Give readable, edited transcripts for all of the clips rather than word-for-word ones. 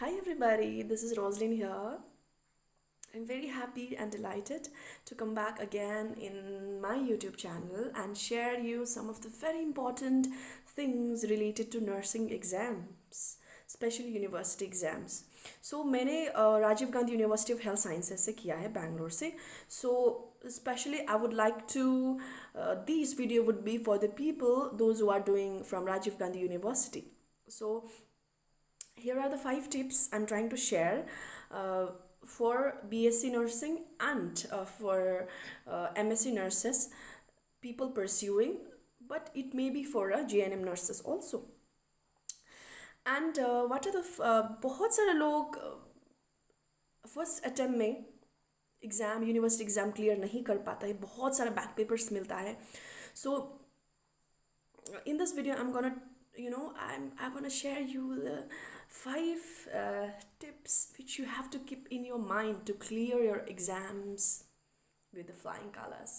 Hi everybody, this is Roslyn here. I'm very happy and delighted to come back again in my YouTube channel and share you some of the very important things related to nursing exams, especially university exams. So मैंने Rajiv Gandhi university of health sciences से किया है बैंगलोर से. So especially I would like to this video would be for the people those who are doing from Rajiv Gandhi University. So here are the 5 tips I'm trying to share for BSc nursing and for MSc nurses, people pursuing, but it may be for GNM nurses also. And what are the बहुत सारे लोग first attempt में exam university exam clear नहीं कर पाता है, बहुत सारा बैक पेपर्स मिलता है. सो in this video I'm gonna I'm gonna share you the 5 tips which you have to keep in your mind to clear your exams with the flying colors.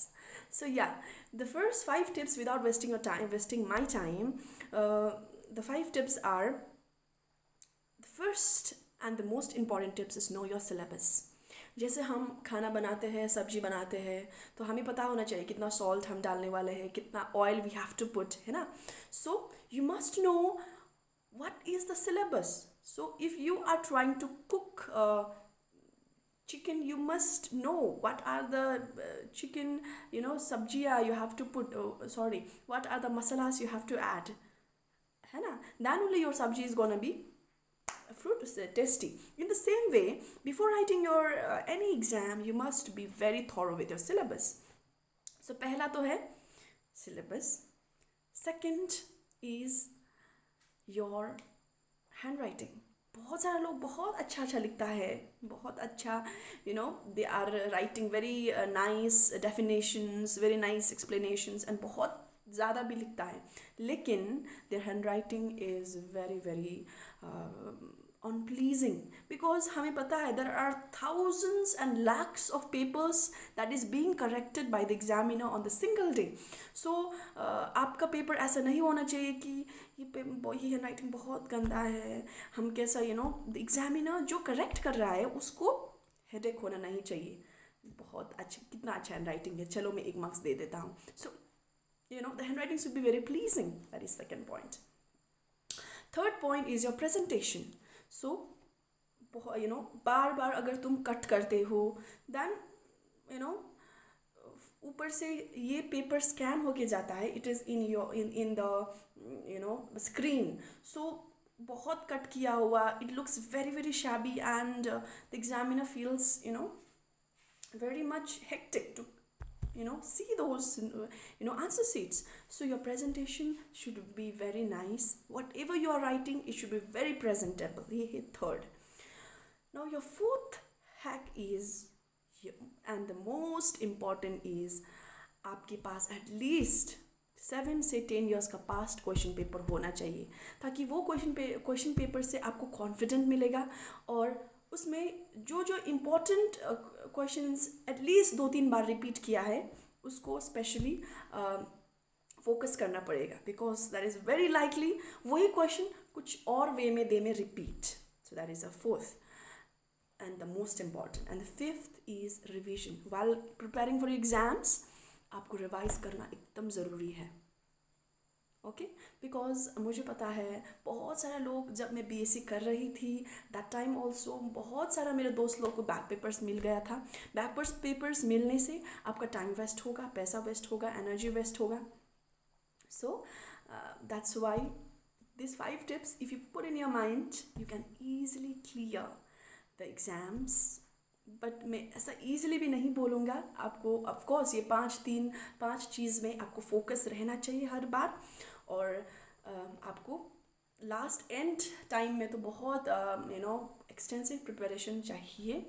So yeah, the first 5 tips, without wasting my time, the 5 tips are, the first and the most important tips is know your syllabus. जैसे हम खाना बनाते हैं, सब्जी बनाते हैं, तो हमें पता होना चाहिए कितना सॉल्ट हम डालने वाले हैं, कितना oil we have to put, है ना. So you must know what is the syllabus. So if you are trying to cook chicken, you must know what are the chicken, sabjiya you have to put, what are the masalas you have to add, है ना. Then only your sabji is gonna be fruit is tasty. In the same way, before writing your any exam, you must be very thorough with your syllabus. So पहला तो है syllabus. Second is your handwriting. बहुत सारे लोग बहुत अच्छा लिखता है, बहुत अच्छा, they are writing very nice definitions, very nice explanations, and बहुत ज़्यादा भी लिखता है, लेकिन their handwriting is very very unpleasing, because हमें पता है there are thousands and lakhs of papers that is being corrected by the examiner on the single day. So आपका पेपर ऐसा नहीं होना चाहिए कि ये handwriting बहुत गंदा है, हम कैसा the examiner जो correct कर रहा है उसको headache होना नहीं चाहिए, बहुत अच्छा, कितना अच्छा handwriting है, चलो मैं 1 marks दे देता हूँ. So the handwriting should be very pleasing. That is second point. Third point is your presentation. So बार बार अगर तुम कट करते हो, then ऊपर से ये पेपर स्कैन होके जाता है, it is in the screen. So बहुत कट किया हुआ, it looks very very shabby, and the examiner feels very much hectic to see those answer sheets. So your presentation should be very nice. Whatever you are writing, it should be very presentable. Ye third. Now your fourth hack is, and the most important is, आपके पास at least 7 से 10 years का past question paper होना चाहिए, ताकि वो question paper से आपको confident मिलेगा, और उसमें जो जो इम्पोर्टेंट क्वेश्चंस एटलीस्ट 2-3 बार रिपीट किया है उसको स्पेशली फोकस करना पड़ेगा, because that is very likely वही क्वेश्चन कुछ और वे में दे में repeat. So that is a fourth and the most important. And the fifth is revision. While preparing for exams, आपको रिवाइज करना एकदम ज़रूरी है. ओके, बिकॉज मुझे पता है बहुत सारे लोग, जब मैं BSc कर रही थी दैट टाइम ऑल्सो, बहुत सारा मेरे दोस्त लोग को बैक पेपर्स मिल गया था. बैक पेपर्स मिलने से आपका टाइम वेस्ट होगा, पैसा वेस्ट होगा, एनर्जी वेस्ट होगा. So that's why these 5 tips, if you put in your mind, you can easily clear the exams. But मैं ऐसा ईजिली भी नहीं बोलूँगा आपको. ऑफकोर्स ये 5 चीज़ में आपको फोकस रहना चाहिए हर बार, और आपको लास्ट एंड टाइम में तो बहुत एक्सटेंसिव प्रिपरेशन चाहिए,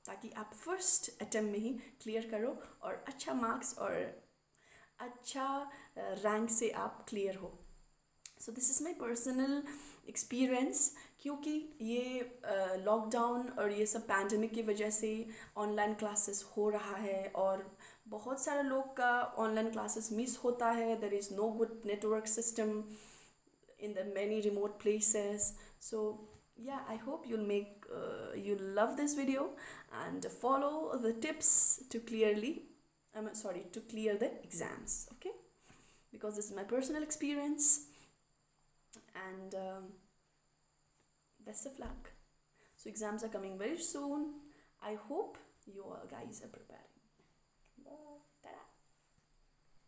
ताकि आप फर्स्ट अटेम्प्ट में ही क्लियर करो और अच्छा मार्क्स और अच्छा रैंक से आप क्लियर हो. So this is my personal experience, क्योंकि ये लॉकडाउन और ये सब पैंडमिक की वजह से ऑनलाइन क्लासेस हो रहा है, और बहुत सारे लोग का ऑनलाइन क्लासेस मिस होता है. There is no good network system in the many remote places. So yeah, I hope you'll love this video and follow the tips to clearly, I'm sorry, to clear the exams. Okay, because this is my personal experience, and best of luck. So exams are coming very soon. I hope you all guys are preparing. Bye.